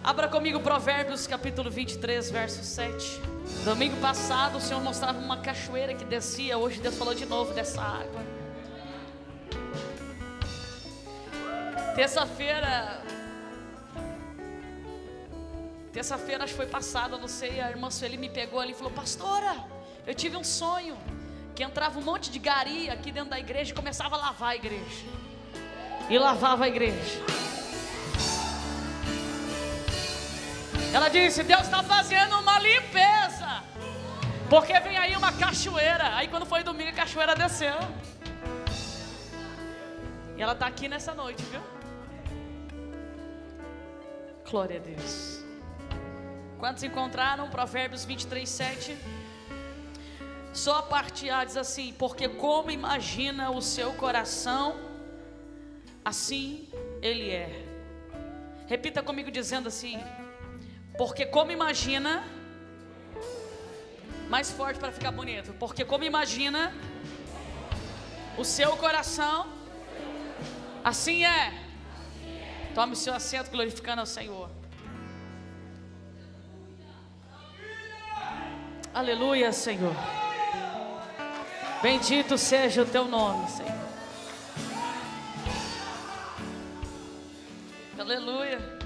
Abra comigo Provérbios capítulo 23, verso 7. Domingo passado o Senhor mostrava uma cachoeira que descia. Hoje Deus falou de novo dessa água. Terça-feira acho que foi passada, não sei, a irmã Sueli me pegou ali e falou: pastora, eu tive um sonho que entrava um monte de gari aqui dentro da igreja e começava a lavar a igreja. E lavava a igreja. Ela disse: Deus está fazendo uma limpeza, porque vem aí uma cachoeira. Aí quando foi domingo a cachoeira desceu. E ela está aqui nessa noite, viu? Glória a Deus. Quantos encontraram? Provérbios 23, 7. Só a parte A diz assim: porque como imagina o seu coração, assim ele é. Repita comigo dizendo assim: porque como imagina, mais forte para ficar bonito. Porque como imagina o seu coração, assim é. Tome o seu assento glorificando ao Senhor. Aleluia, Senhor. Bendito seja o teu nome, Senhor. Aleluia.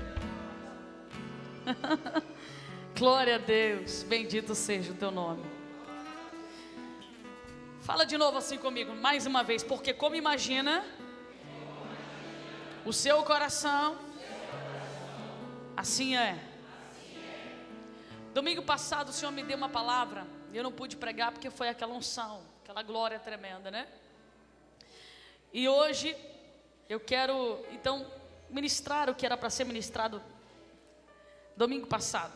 Glória a Deus. Bendito seja o teu nome. Fala de novo assim comigo, mais uma vez. Porque como imagina o seu coração, assim é. Domingo passado o Senhor me deu uma palavra e eu não pude pregar porque foi aquela unção, aquela glória tremenda, né? E hoje eu quero então ministrar o que era para ser ministrado domingo passado.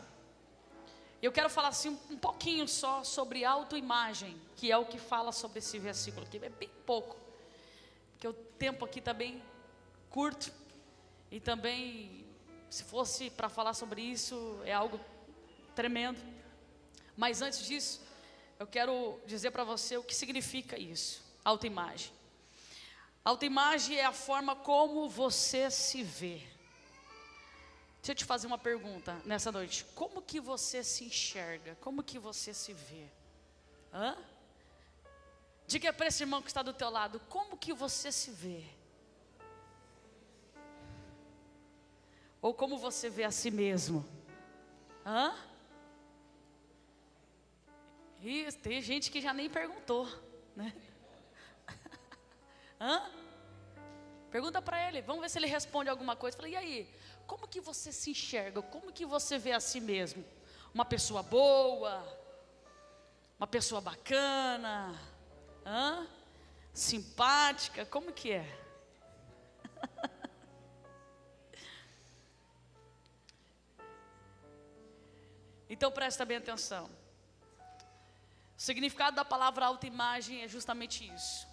Eu quero falar assim um pouquinho só sobre autoimagem, que é o que fala sobre esse versículo aqui. É bem pouco, porque o tempo aqui está bem curto. E também, se fosse para falar sobre isso, é algo tremendo. Mas antes disso, eu quero dizer para você o que significa isso, autoimagem. Autoimagem é a forma como você se vê. Deixa eu te fazer uma pergunta nessa noite. Como que você se enxerga? Como que você se vê? Diga para esse irmão que está do teu lado: como que você se vê? Ou como você vê a si mesmo? E tem gente que já nem perguntou, né? Pergunta para ele, vamos ver se ele responde alguma coisa. Fala: e aí, como que você se enxerga? Como que você vê a si mesmo? Uma pessoa boa? Uma pessoa bacana? Simpática? Como que é? Então presta bem atenção. O significado da palavra autoimagem é justamente isso.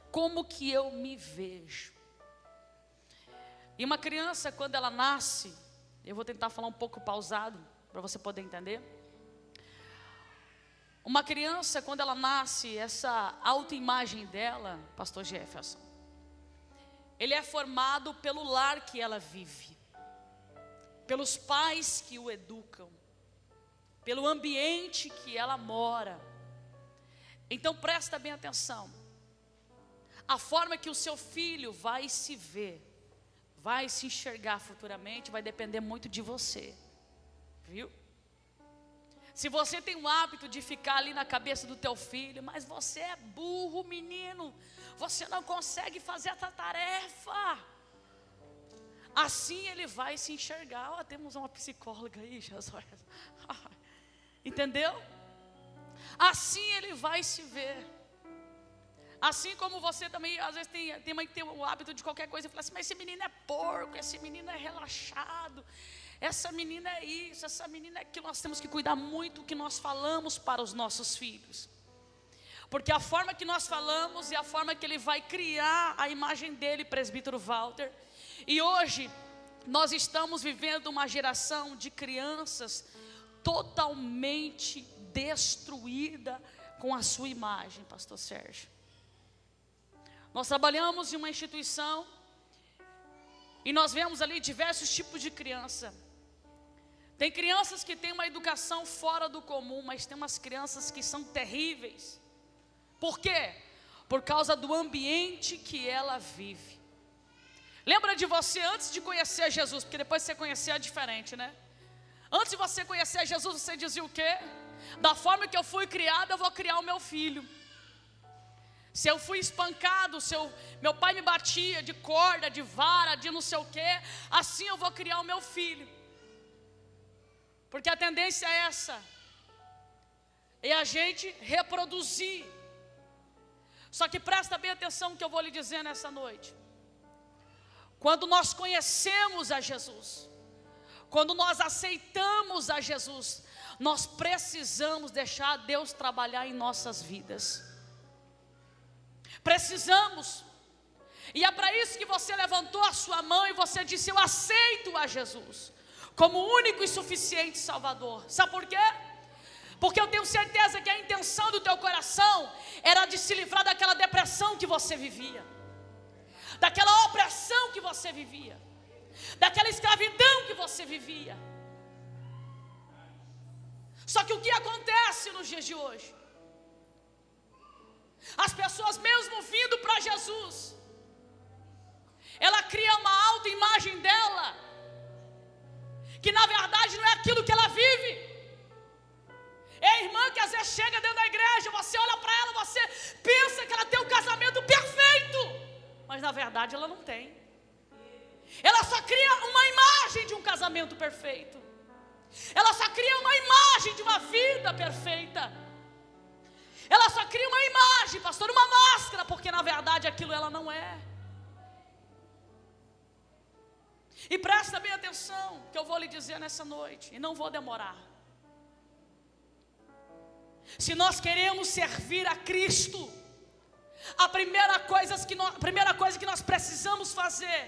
Como que eu me vejo? E uma criança, quando ela nasce, eu vou tentar falar um pouco pausado, para você poder entender. Uma criança, quando ela nasce, essa autoimagem dela, pastor Jefferson, ele é formado pelo lar que ela vive, pelos pais que o educam, pelo ambiente que ela mora. Então presta bem atenção. A forma que o seu filho vai se ver, vai se enxergar futuramente, vai depender muito de você, viu? Se você tem o hábito de ficar ali na cabeça do teu filho: mas você é burro, menino, você não consegue fazer essa tarefa, assim ele vai se enxergar. Temos uma psicóloga aí, Jesus. Entendeu? Assim ele vai se ver. Assim como você também, às vezes tem o hábito de qualquer coisa, falar assim: mas esse menino é porco, esse menino é relaxado, essa menina é isso, essa menina é aquilo. Nós temos que cuidar muito do que nós falamos para os nossos filhos, porque a forma que nós falamos é a forma que ele vai criar a imagem dele, presbítero Walter. E hoje nós estamos vivendo uma geração de crianças totalmente destruída com a sua imagem, pastor Sérgio. Nós trabalhamos em uma instituição e nós vemos ali diversos tipos de criança. Tem crianças que têm uma educação fora do comum, mas tem umas crianças que são terríveis. Por quê? Por causa do ambiente que ela vive. Lembra de você antes de conhecer Jesus, porque depois de você conhecer é diferente, né? Antes de você conhecer Jesus, você dizia o quê? Da forma que eu fui criada, eu vou criar o meu filho. Se eu fui espancado, meu pai me batia de corda, de vara, de não sei o quê, assim eu vou criar o meu filho. Porque a tendência é essa, é a gente reproduzir. Só que presta bem atenção no que eu vou lhe dizer nessa noite. Quando nós conhecemos a Jesus, quando nós aceitamos a Jesus, nós precisamos deixar Deus trabalhar em nossas vidas. Precisamos. E é para isso que você levantou a sua mão e você disse: eu aceito a Jesus como único e suficiente Salvador. Sabe por quê? Porque eu tenho certeza que a intenção do teu coração era de se livrar daquela depressão que você vivia, daquela opressão que você vivia, daquela escravidão que você vivia. Só que o que acontece nos dias de hoje? As pessoas mesmo vindo para Jesus, ela cria uma autoimagem dela, que na verdade não é aquilo que ela vive. É a irmã que às vezes chega dentro da igreja, você olha para ela, você pensa que ela tem um casamento perfeito, mas na verdade ela não tem. Ela só cria uma imagem de um casamento perfeito, ela só cria uma imagem de uma vida perfeita, ela só cria uma imagem, pastor, uma máscara, porque na verdade aquilo ela não é. E presta bem atenção que eu vou lhe dizer nessa noite, e não vou demorar. Se nós queremos servir a Cristo, a primeira coisa que nós precisamos fazer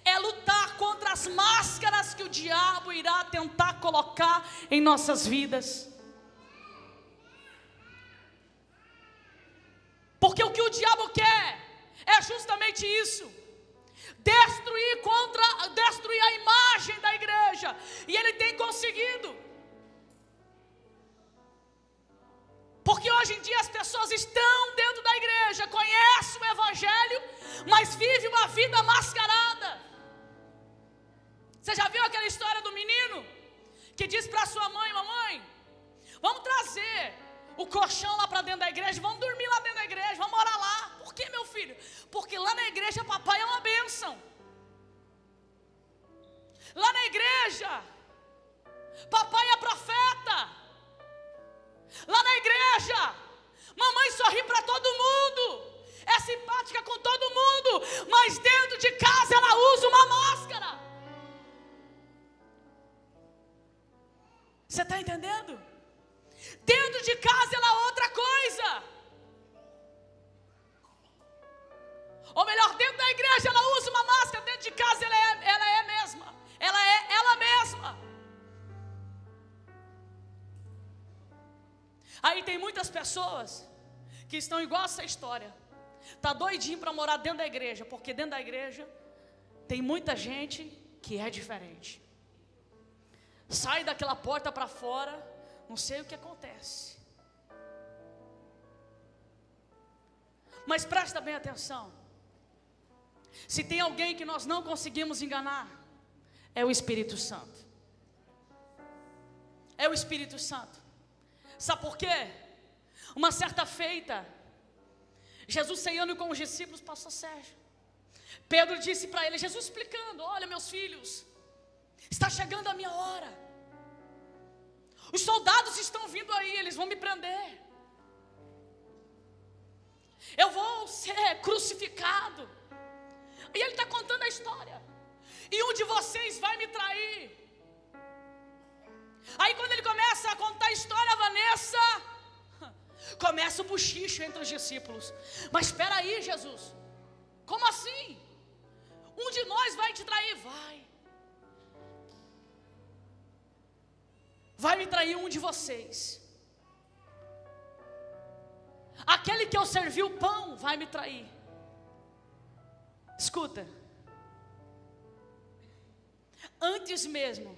é lutar contra as máscaras que o diabo irá tentar colocar em nossas vidas. Porque o que o diabo quer é justamente isso: destruir a imagem da igreja. E ele tem conseguido. Porque hoje em dia as pessoas estão dentro da igreja, conhecem o evangelho, mas vivem uma vida mascarada. Você já viu aquela história do menino que diz para sua mãe: mamãe, vamos trazer o colchão lá para dentro da igreja, vamos dormir lá dentro da igreja, vamos morar lá. Por que, meu filho? Porque lá na igreja papai é uma bênção. Lá na igreja papai é profeta. Lá na igreja mamãe sorri para todo mundo, é simpática com todo mundo, mas dentro de casa ela usa uma máscara. Você está entendendo? Dentro de casa ela é outra coisa. Ou melhor, dentro da igreja ela usa uma máscara, dentro de casa ela é mesma. Ela é ela mesma. Aí tem muitas pessoas que estão igual a essa história. Tá doidinho para morar dentro da igreja, porque dentro da igreja tem muita gente que é diferente. Sai daquela porta para fora, não sei o que acontece. Mas presta bem atenção. Se tem alguém que nós não conseguimos enganar, é o Espírito Santo. É o Espírito Santo. Sabe por quê? Uma certa feita, Jesus ceando com os discípulos, pastor Sérgio, Pedro disse para ele, Jesus explicando: olha, meus filhos, está chegando a minha hora. Os soldados estão vindo aí, eles vão me prender. Eu vou ser crucificado. E ele está contando a história. E um de vocês vai me trair. Aí quando ele começa a contar a história, Vanessa, começa o bochicho entre os discípulos. Mas espera aí, Jesus, como assim? Um de nós vai te trair? Vai me trair um de vocês. Aquele que eu servi o pão vai me trair. Escuta, antes mesmo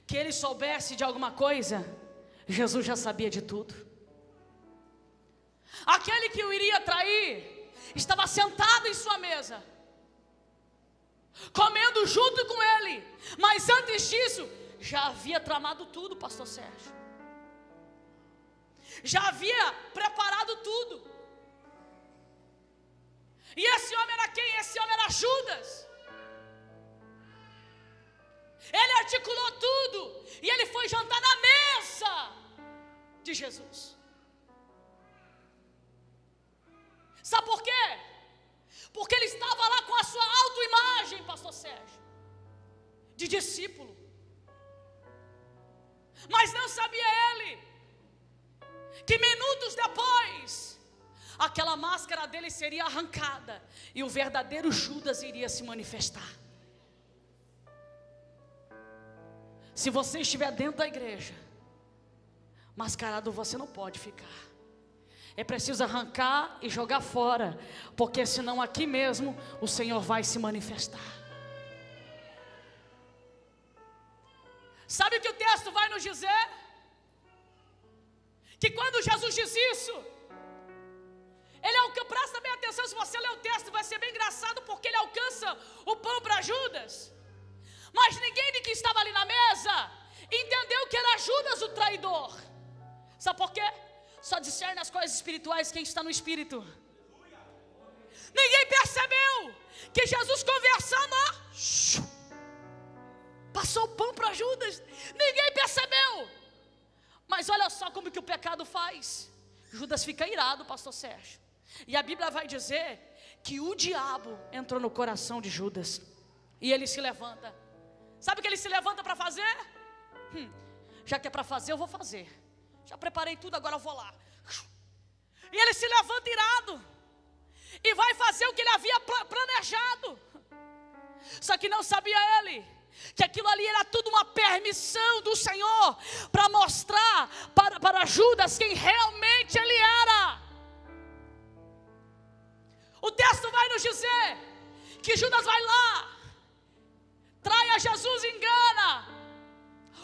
que ele soubesse de alguma coisa, Jesus já sabia de tudo. Aquele que o iria trair estava sentado em sua mesa, comendo junto com ele, mas antes disso já havia tramado tudo, pastor Sérgio. Já havia preparado tudo. E esse homem era quem? Esse homem era Judas. Ele articulou tudo e ele foi jantar na mesa de Jesus. Sabe por quê? Porque ele estava lá com a sua autoimagem, pastor Sérgio, de discípulo. Mas não sabia ele que minutos depois aquela máscara dele seria arrancada e o verdadeiro Judas iria se manifestar. Se você estiver dentro da igreja, mascarado você não pode ficar. É preciso arrancar e jogar fora, porque senão aqui mesmo o Senhor vai se manifestar. Sabe o que o texto vai nos dizer? Que quando Jesus diz isso, ele alcança, presta bem atenção, se você ler o texto vai ser bem engraçado, porque ele alcança o pão para Judas. Mas ninguém de que estava ali na mesa entendeu que era Judas o traidor. Sabe por quê? Só discerne as coisas espirituais quem está no Espírito. Ninguém percebeu que Jesus conversando, passou o pão para Judas. Ninguém percebeu. Mas olha só como que o pecado faz. Judas fica irado, pastor Sérgio. E a Bíblia vai dizer que o diabo entrou no coração de Judas. E ele se levanta. Sabe o que ele se levanta para fazer? Já que é para fazer, eu vou fazer. Já preparei tudo, agora eu vou lá. E ele se levanta irado. E vai fazer o que ele havia planejado. Só que não sabia ele que aquilo ali era tudo uma permissão do Senhor para mostrar para Judas quem realmente ele era. O texto vai nos dizer que Judas vai lá, trai a Jesus, engana.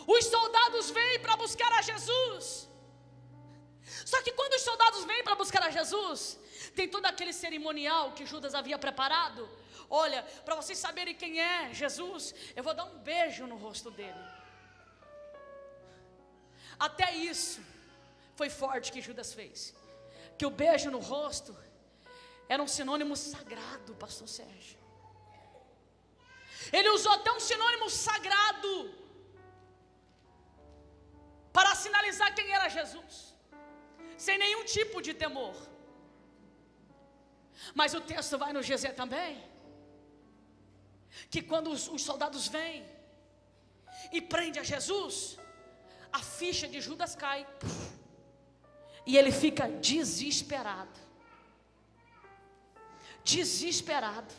Os soldados vêm para buscar a Jesus. Só que quando os soldados vêm para buscar a Jesus, tem todo aquele cerimonial que Judas havia preparado. Olha, para vocês saberem quem é Jesus, eu vou dar um beijo no rosto dele. Até isso foi forte que Judas fez. Que o beijo no rosto era um sinônimo sagrado, pastor Sérgio. Ele usou até um sinônimo sagrado para sinalizar quem era Jesus, sem nenhum tipo de temor. Mas o texto vai nos dizer também que quando os soldados vêm e prendem a Jesus, a ficha de Judas cai e ele fica desesperado. Desesperado.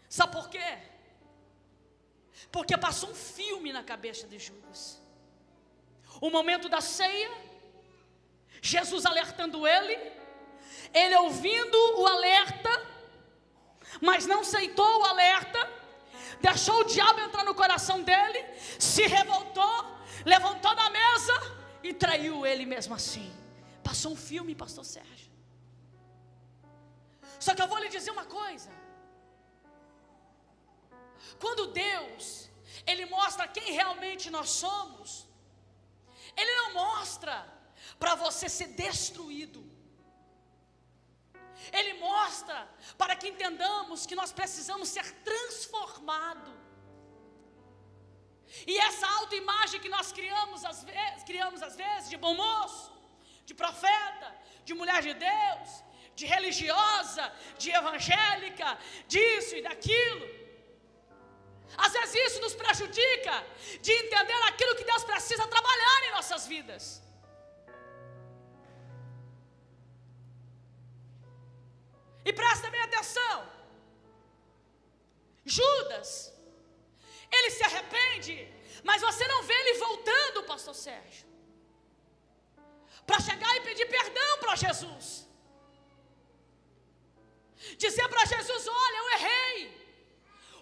Sabe por quê? Porque passou um filme na cabeça de Judas. O momento da ceia, Jesus alertando ele ouvindo o alerta, mas não aceitou o alerta, deixou o diabo entrar no coração dele, se revoltou, levantou da mesa e traiu ele mesmo assim. Passou um filme, pastor Sérgio. Só que eu vou lhe dizer uma coisa. Quando Deus, Ele mostra quem realmente nós somos, Ele não mostra para você ser destruído. Ele mostra para que entendamos que nós precisamos ser transformados. E essa autoimagem que nós criamos às vezes, de bom moço, de profeta, de mulher de Deus, de religiosa, de evangélica, disso e daquilo, às vezes isso nos prejudica de entender aquilo que Deus precisa trabalhar em nossas vidas. E presta bem atenção, Judas, ele se arrepende, mas você não vê ele voltando, pastor Sérgio, para chegar e pedir perdão para Jesus, dizer para Jesus: olha, eu errei,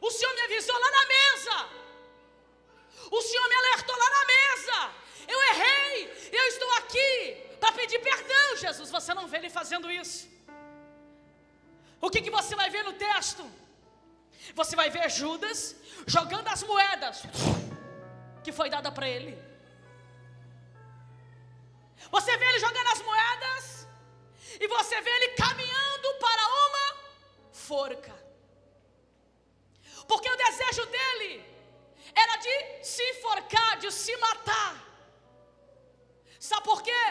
o Senhor me avisou lá na mesa, o ele fazendo isso. O que você vai ver no texto? Você vai ver Judas jogando as moedas que foi dada para ele. Você vê ele jogando as moedas e você vê ele caminhando para uma forca. Porque o desejo dele era de se enforcar, de se matar. Sabe por quê?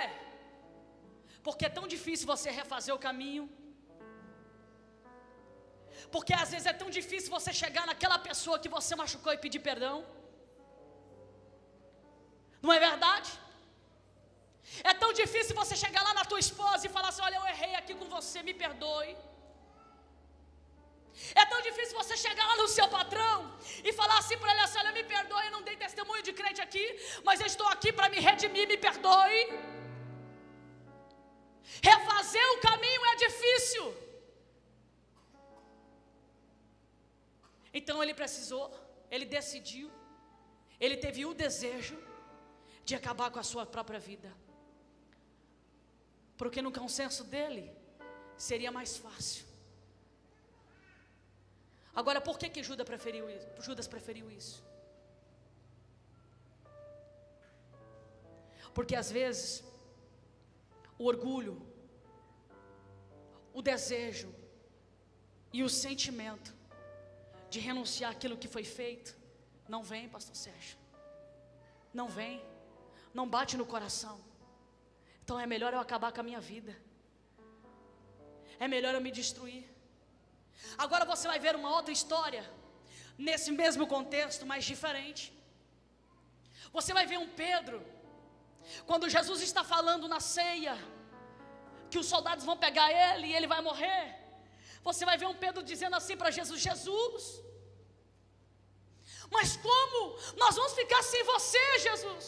Porque é tão difícil você refazer o caminho. Porque às vezes é tão difícil você chegar naquela pessoa que você machucou e pedir perdão. Não é verdade? É tão difícil você chegar lá na tua esposa e falar assim: olha, eu errei aqui com você, me perdoe. É tão difícil você chegar lá no seu patrão e falar assim para ele assim: olha, me perdoe, eu não dei testemunho de crente aqui, mas eu estou aqui para me redimir, me perdoe. Refazer o caminho é difícil. Então ele precisou, ele decidiu, ele teve o desejo de acabar com a sua própria vida. Porque no consenso dele seria mais fácil. Agora, por que Judas preferiu isso? Porque às vezes o orgulho, o desejo e o sentimento de renunciar àquilo que foi feito não vem, pastor Sérgio. Não vem, não bate no coração. Então é melhor eu acabar com a minha vida. É melhor eu me destruir. Agora você vai ver uma outra história nesse mesmo contexto, mas diferente. Você vai ver um Pedro, quando Jesus está falando na ceia, que os soldados vão pegar ele e ele vai morrer. Você vai ver um Pedro dizendo assim para Jesus: Jesus, mas como nós vamos ficar sem você, Jesus?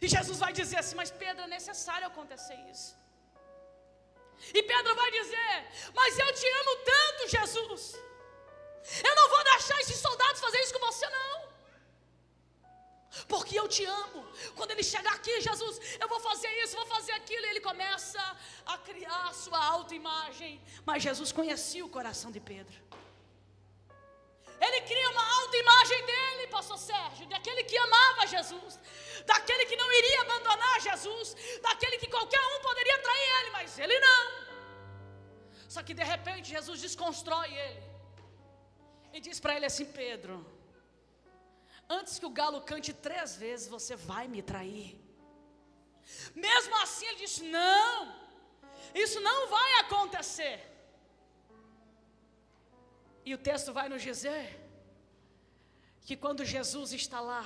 E Jesus vai dizer assim: mas Pedro, é necessário acontecer isso. E Pedro vai dizer: mas eu te amo tanto, Jesus, eu não vou deixar esses soldados fazer isso com você não, porque eu te amo. Quando ele chegar aqui, Jesus, eu vou fazer isso, vou fazer aquilo. E ele começa a criar a sua autoimagem. Mas Jesus conhecia o coração de Pedro. Ele cria uma autoimagem dele, pastor Sérgio, daquele que amava Jesus, daquele que não iria abandonar Jesus, daquele que qualquer um poderia trair ele, mas ele não. Só que de repente Jesus desconstrói ele e diz para ele assim: Pedro, antes que o galo cante 3 vezes, você vai me trair. Mesmo assim ele disse: não, isso não vai acontecer. E o texto vai nos dizer que quando Jesus está lá,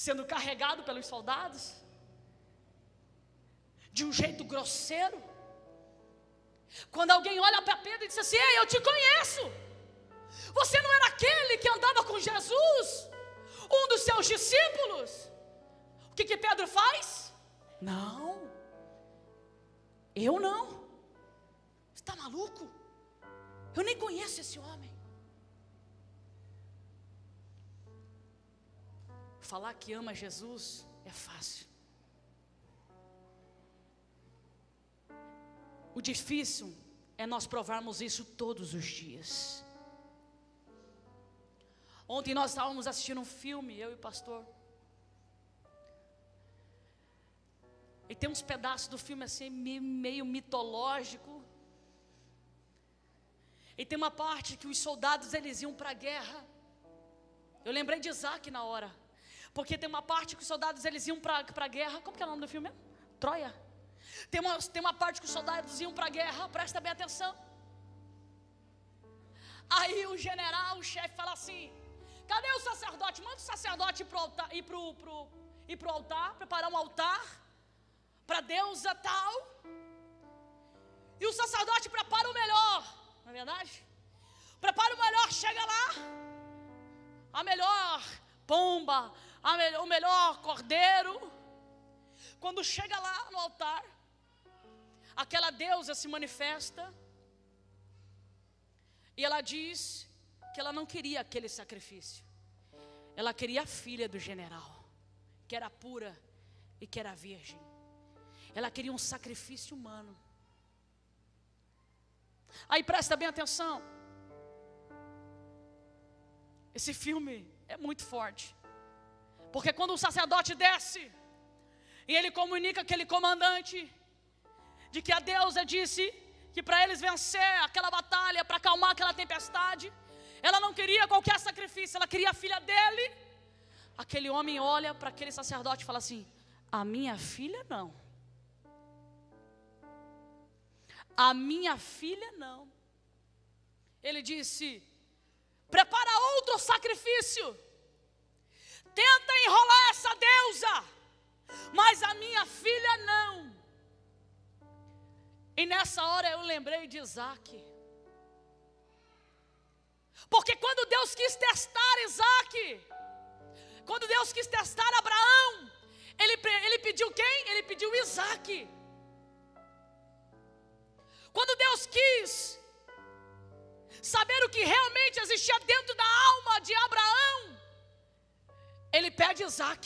sendo carregado pelos soldados, de um jeito grosseiro, quando alguém olha para Pedro e diz assim: ei, eu te conheço, você não era aquele que andava com Jesus, um dos seus discípulos? O que Pedro faz? Não, eu não. Você está maluco? Eu nem conheço esse homem. Falar que ama Jesus é fácil. O difícil é nós provarmos isso todos os dias. Ontem nós estávamos assistindo um filme, eu e o pastor. E tem uns pedaços do filme assim, meio mitológico. E tem uma parte que os soldados eles iam para a guerra. Eu lembrei de Isaac na hora. Porque tem uma parte que os soldados eles iam para a guerra. Como que é o nome do filme mesmo? Troia. Tem uma parte que os soldados iam para a guerra, presta bem atenção. Aí o general, o chefe fala assim: cadê o sacerdote? Manda o sacerdote ir para o altar, preparar um altar para deusa tal. E o sacerdote prepara o melhor, não é verdade? Prepara o melhor, chega lá, a melhor pomba, o melhor cordeiro. Quando chega lá no altar, aquela deusa se manifesta e ela diz que ela não queria aquele sacrifício. Ela queria a filha do general, que era pura e que era virgem. ela queria um sacrifício humano. Aí presta bem atenção, esse filme é muito forte, porque quando o sacerdote desce, e ele comunica aquele comandante, de que a deusa disse que para eles vencer aquela batalha, para acalmar aquela tempestade, ela não queria qualquer sacrifício, ela queria a filha dele. Aquele homem olha para aquele sacerdote e fala assim: a minha filha não. A minha filha não. Ele disse: prepara outro sacrifício, tenta enrolar essa deusa, mas a minha filha não. E nessa hora eu lembrei de Isaac, porque quando Deus quis testar Isaac, quando Deus quis testar Abraão, ele pediu quem? Ele pediu Isaac. Quando Deus quis saber o que realmente existia dentro da alma de Abraão, ele pede Isaac,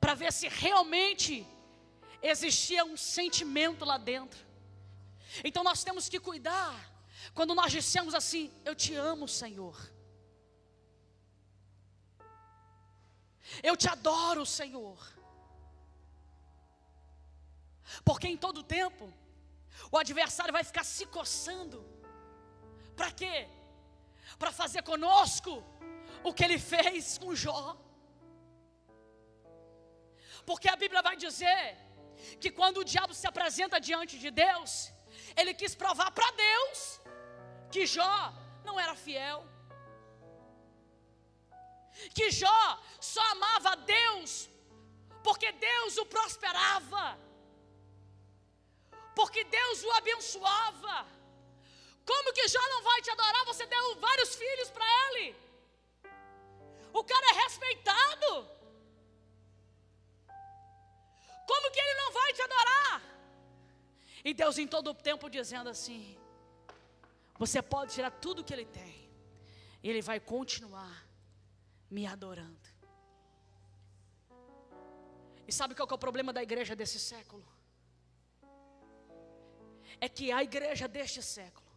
para ver se realmente existia um sentimento lá dentro. Então nós temos que cuidar, quando nós dissemos assim: eu te amo, Senhor, eu te adoro, Senhor, porque em todo tempo o adversário vai ficar se coçando. Para quê? Para fazer conosco o que ele fez com Jó. Porque a Bíblia vai dizer que quando o diabo se apresenta diante de Deus, ele quis provar para Deus que Jó não era fiel, que Jó só amava a Deus porque Deus o prosperava, porque Deus o abençoava. Como que Jó não vai te adorar? Você deu vários filhos para ele, o cara é respeitado. Como que ele não vai te adorar? E Deus em todo o tempo dizendo assim: você pode tirar tudo que ele tem, ele vai continuar me adorando. E sabe qual que é o problema da igreja desse século? É que a igreja deste século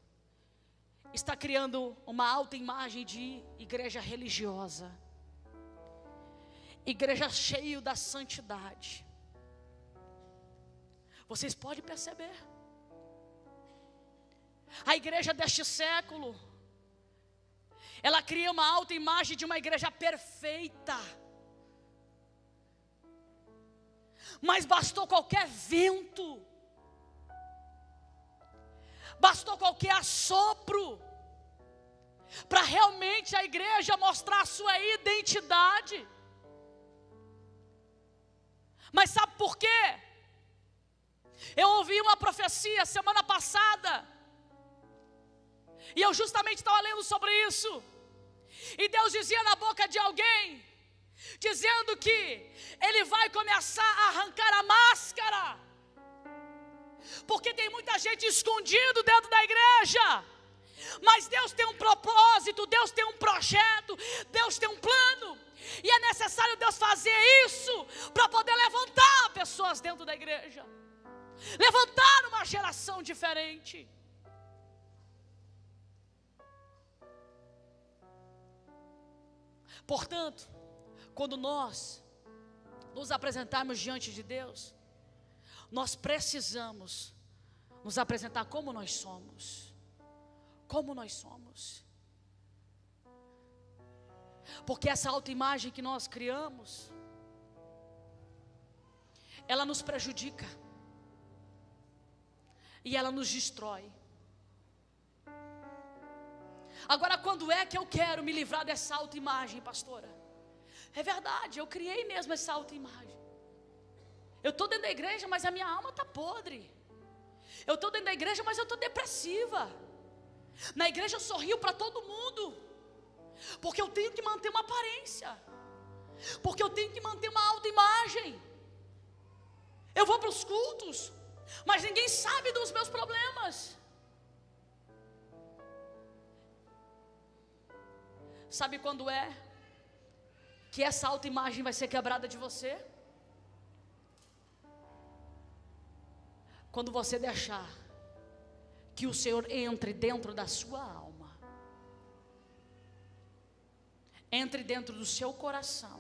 está criando uma alta imagem de igreja religiosa, igreja cheia da santidade. Vocês podem perceber, a igreja deste século, ela cria uma alta imagem de uma igreja perfeita, mas bastou qualquer vento, bastou qualquer assopro, para realmente a igreja mostrar a sua identidade. Mas sabe por quê? Eu ouvi uma profecia semana passada, e eu justamente estava lendo sobre isso, e Deus dizia na boca de alguém, dizendo que Ele vai começar a arrancar a máscara, porque tem muita gente escondido dentro da igreja, mas Deus tem um propósito, Deus tem um projeto, Deus tem um plano, e é necessário Deus fazer isso, para poder levantar pessoas dentro da igreja, levantar uma geração diferente. Portanto, quando nós nos apresentarmos diante de Deus, nós precisamos nos apresentar como nós somos. Como nós somos. Porque essa autoimagem que nós criamos, ela nos prejudica. E ela nos destrói. Agora, quando é que eu quero me livrar dessa autoimagem, pastora? É verdade, eu criei mesmo essa autoimagem. Eu estou dentro da igreja, mas a minha alma está podre. Eu estou dentro da igreja, mas eu estou depressiva. Na igreja eu sorrio para todo mundo, porque eu tenho que manter uma aparência, porque eu tenho que manter uma autoimagem. Eu vou para os cultos, mas ninguém sabe dos meus problemas. Sabe quando é que essa autoimagem vai ser quebrada de você? quando você deixar que o Senhor entre dentro da sua alma, entre dentro do seu coração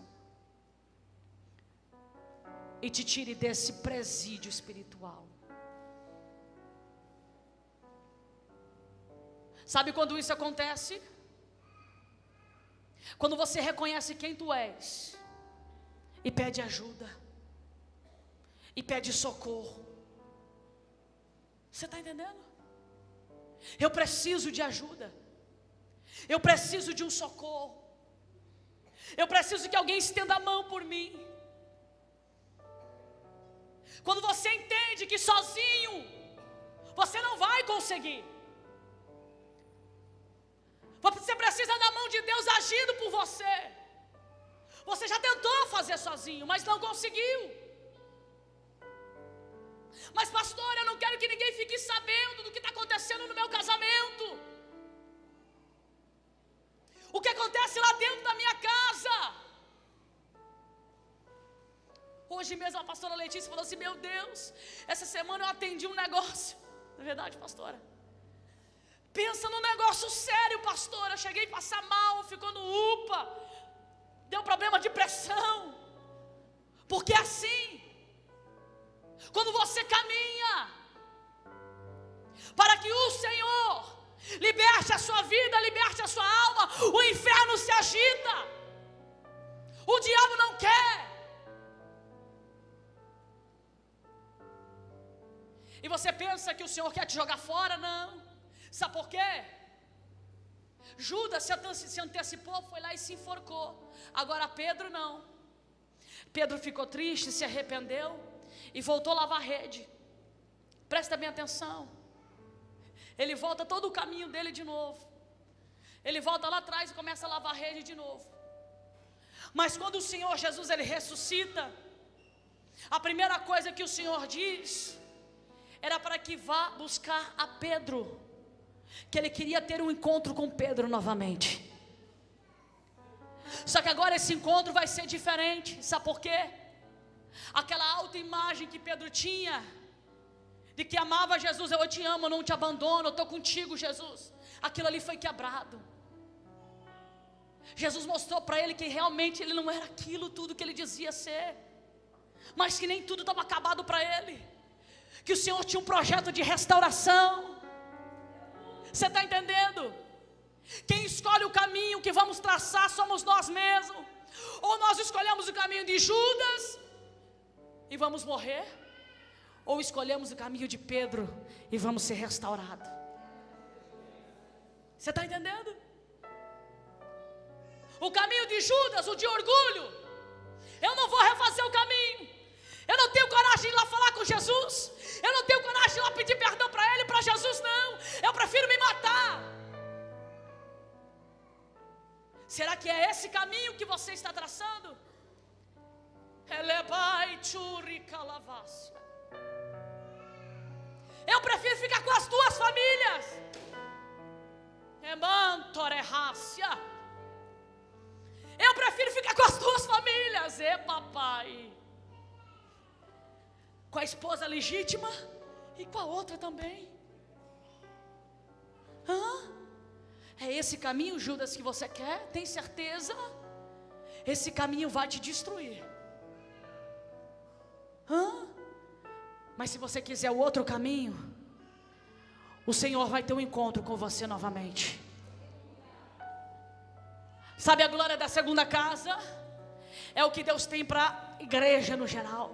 e te tire desse presídio espiritual. Sabe quando isso acontece? Quando você reconhece quem tu és e pede ajuda, e pede socorro. Você está entendendo? Eu preciso de ajuda, eu preciso de um socorro, eu preciso que alguém estenda a mão por mim. Quando você entende que sozinho você não vai conseguir, você precisa da mão de Deus agindo por você. Você já tentou fazer sozinho, mas não conseguiu. Mas pastor, eu não quero que ninguém fique sabendo do que está acontecendo no meu casamento. O que acontece lá dentro da minha casa. Hoje mesmo a pastora Letícia falou assim: meu Deus, essa semana eu atendi um negócio. Não é verdade, pastora? Pensa num negócio sério, pastora. Eu cheguei a passar mal, ficou no UPA, deu problema de pressão. Porque assim, quando você caminha para que o Senhor liberte a sua vida, liberte a sua alma, o inferno se agita, o diabo não quer. E você pensa que o Senhor quer te jogar fora? Não. Sabe por quê? Judas se antecipou, foi lá e se enforcou. Agora Pedro não. Pedro ficou triste, se arrependeu e voltou a lavar a rede. Presta bem atenção. Ele volta todo o caminho dele de novo. Ele volta lá atrás e começa a lavar a rede de novo. Mas quando o Senhor Jesus ele ressuscita, a primeira coisa que o Senhor diz era para que vá buscar a Pedro, que ele queria ter um encontro com Pedro novamente. Só que agora esse encontro vai ser diferente. Sabe por quê? Aquela autoimagem que Pedro tinha, de que amava Jesus: eu te amo, eu não te abandono, eu estou contigo, Jesus. Aquilo ali foi quebrado. Jesus mostrou para ele que realmente ele não era aquilo tudo que ele dizia ser, mas que nem tudo estava acabado para ele, que o Senhor tinha um projeto de restauração. Você está entendendo? Quem escolhe o caminho que vamos traçar somos nós mesmos. Ou nós escolhemos o caminho de Judas e vamos morrer, ou escolhemos o caminho de Pedro e vamos ser restaurados. Você está entendendo? O caminho de Judas, o de orgulho: eu não vou refazer o caminho, eu não tenho coragem de ir lá falar com Jesus, eu não tenho coragem de ir lá pedir perdão para ele, para Jesus não, eu prefiro me matar. Será que é esse caminho que você está traçando? Eu prefiro ficar com as duas famílias. Eu prefiro ficar com as duas famílias. Papai, com a esposa legítima e com a outra também. É esse caminho, Judas, que você quer? Tem certeza? Esse caminho vai te destruir. Mas se você quiser o outro caminho, o Senhor vai ter um encontro com você novamente. Sabe a glória da segunda casa? É o que Deus tem para a igreja no geral.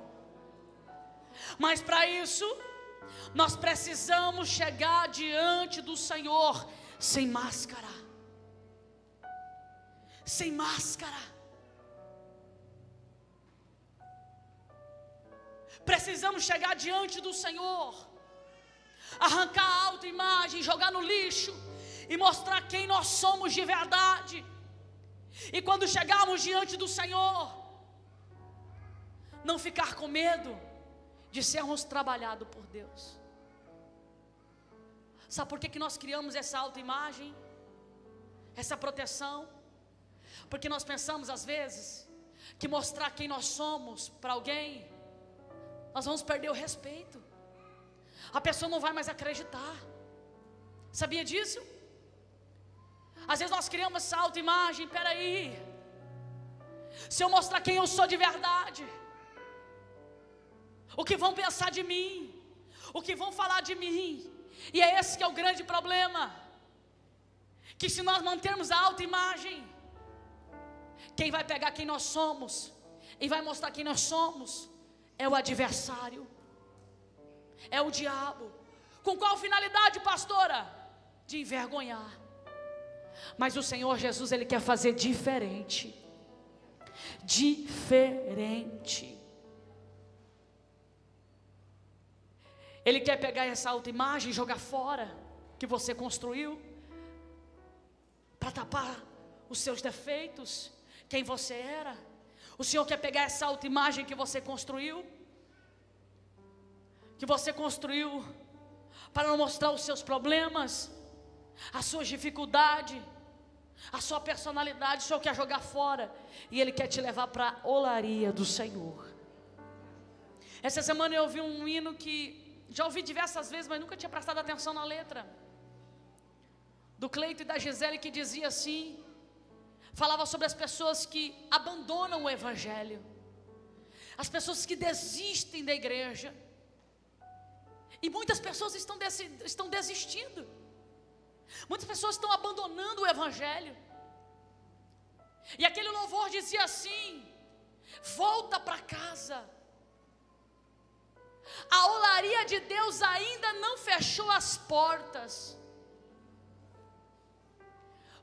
Mas para isso, nós precisamos chegar diante do Senhor sem máscara. Sem máscara. Precisamos chegar diante do Senhor, arrancar a autoimagem, jogar no lixo e mostrar quem nós somos de verdade. E quando chegarmos diante do Senhor, não ficar com medo de sermos trabalhados por Deus. Sabe por que nós criamos essa autoimagem, essa proteção? Porque nós pensamos às vezes que mostrar quem nós somos para alguém, nós vamos perder o respeito. a pessoa não vai mais acreditar. Sabia disso? Às vezes nós criamos essa autoimagem. Peraí, se eu mostrar quem eu sou de verdade, o que vão pensar de mim, o que vão falar de mim? E é esse que é o grande problema, que se nós mantermos a autoimagem, quem vai pegar quem nós somos e vai mostrar quem nós somos é o adversário, é o diabo. Com qual finalidade, pastora? De envergonhar. Mas o Senhor Jesus, Ele quer fazer diferente. Diferente. Ele quer pegar essa autoimagem e jogar fora, que você construiu, para tapar os seus defeitos, quem você era. O Senhor quer pegar essa autoimagem que você construiu, para não mostrar os seus problemas, as suas dificuldades, a sua personalidade. O Senhor quer jogar fora, e Ele quer te levar para a olaria do Senhor. Essa semana eu ouvi um hino que já ouvi diversas vezes, mas nunca tinha prestado atenção na letra, do Cleito e da Gisele, que dizia assim, falava sobre as pessoas que abandonam o Evangelho, as pessoas que desistem da igreja, e muitas pessoas estão desistindo, muitas pessoas estão abandonando o Evangelho. E aquele louvor dizia assim: volta para casa, a olaria de Deus ainda não fechou as portas.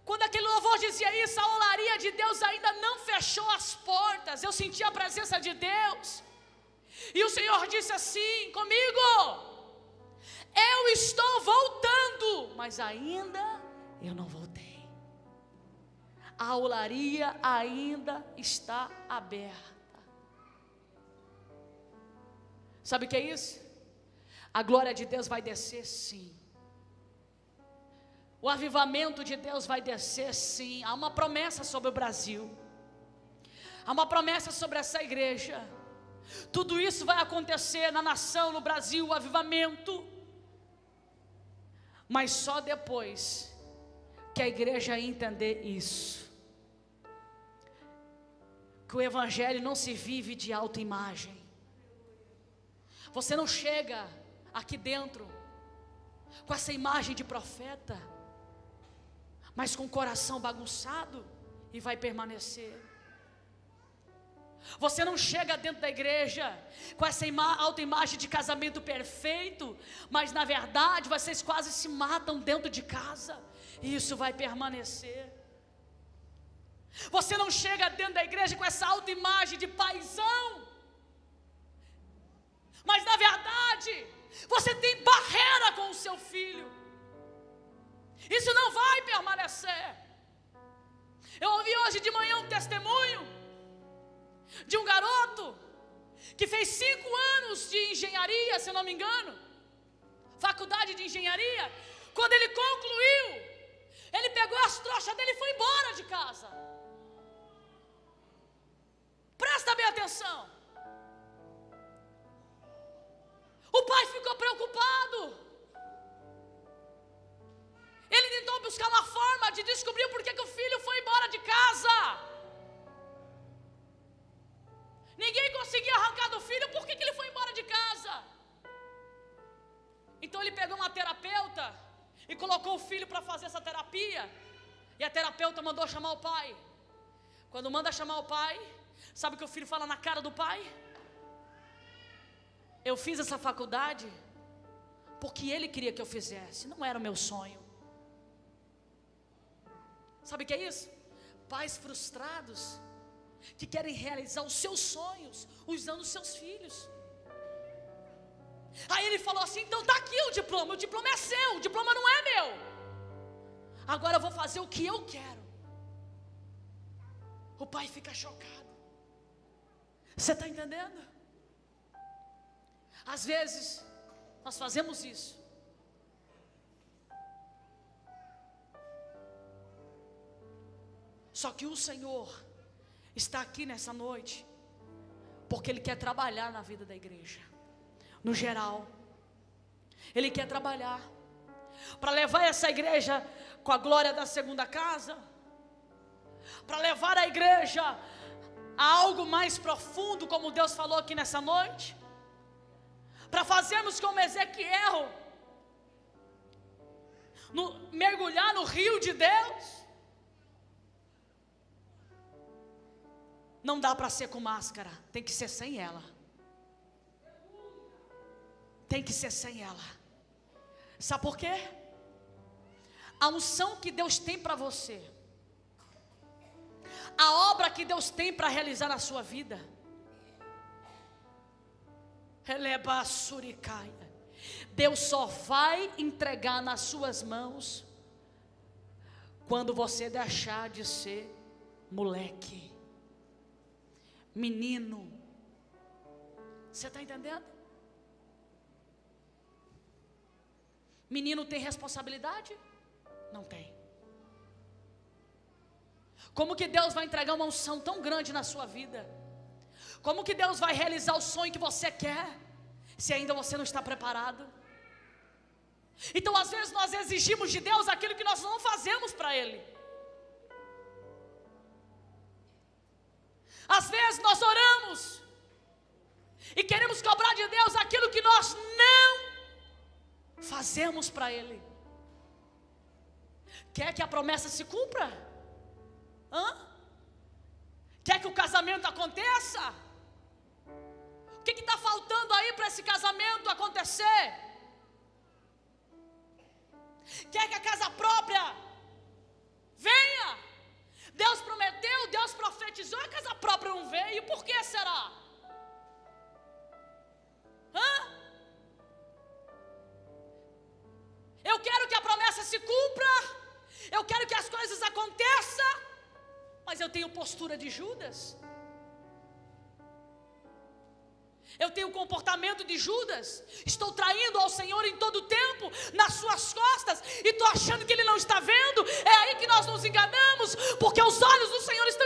Quando aquele louvor dizia isso, a olaria de Deus ainda não fechou as portas. Eu senti a presença de Deus, e o Senhor disse assim comigo: eu estou voltando, mas ainda eu não voltei. A olaria ainda está aberta. Sabe o que é isso? A glória de Deus vai descer, sim. O avivamento de Deus vai descer, sim. Há uma promessa sobre o Brasil, há uma promessa sobre essa igreja. Tudo isso vai acontecer na nação, no Brasil, o avivamento. Mas só depois que a igreja entender isso, que o Evangelho não se vive de autoimagem. Você não chega aqui dentro com essa imagem de profeta, mas com o coração bagunçado, e vai permanecer. Você não chega dentro da igreja com essa autoimagem de casamento perfeito, mas na verdade vocês quase se matam dentro de casa, e isso vai permanecer. Você não chega dentro da igreja com essa autoimagem de paizão, mas na verdade você tem barreira com o seu filho. Isso não vai permanecer. Eu ouvi hoje de manhã um testemunho de um garoto que fez 5 anos de engenharia, se não me engano, faculdade de engenharia. Quando ele concluiu, ele pegou as trouxas dele e foi embora de casa. Presta bem atenção. O pai ficou preocupado. Ele tentou buscar uma forma de descobrir por que o filho foi embora de casa. Ninguém conseguia arrancar do filho por que ele foi embora de casa. Então ele pegou uma terapeuta e colocou o filho para fazer essa terapia. E a terapeuta mandou chamar o pai. Quando manda chamar o pai, sabe o que o filho fala na cara do pai? Eu fiz essa faculdade porque ele queria que eu fizesse, não era o meu sonho. Sabe o que é isso? Pais frustrados que querem realizar os seus sonhos usando os seus filhos. Aí ele falou assim: então tá aqui o diploma é seu, o diploma não é meu. Agora eu vou fazer o que eu quero. O pai fica chocado. Você está entendendo? Às vezes nós fazemos isso. Só que o Senhor está aqui nessa noite porque Ele quer trabalhar na vida da igreja, no geral. Ele quer trabalhar para levar essa igreja com a glória da segunda casa, para levar a igreja a algo mais profundo, como Deus falou aqui nessa noite, para fazermos como Ezequiel, mergulhar no rio de Deus. Não dá para ser com máscara, tem que ser sem ela. Tem que ser sem ela. Sabe por quê? A unção que Deus tem para você, a obra que Deus tem para realizar na sua vida, Deus só vai entregar nas suas mãos quando você deixar de ser moleque, menino. Você está entendendo? Menino tem responsabilidade? Não tem. Como que Deus vai entregar uma unção tão grande na sua vida? Como que Deus vai realizar o sonho que você quer, se ainda você não está preparado? Então às vezes nós exigimos de Deus aquilo que nós não fazemos para Ele. Às vezes nós oramos e queremos cobrar de Deus aquilo que nós não fazemos para Ele. Quer que a promessa se cumpra? Quer que o casamento aconteça? O que está faltando aí para esse casamento acontecer? Quer que a casa própria venha? Deus prometeu, Deus profetizou, a casa própria não veio. Por que será? Eu quero que a promessa se cumpra, eu quero que as coisas aconteçam, mas eu tenho postura de Judas. Eu tenho o comportamento de Judas. Estou traindo ao Senhor em todo o tempo, nas suas costas, e estou achando que Ele não está vendo. É aí que nós nos enganamos, porque os olhos do Senhor estão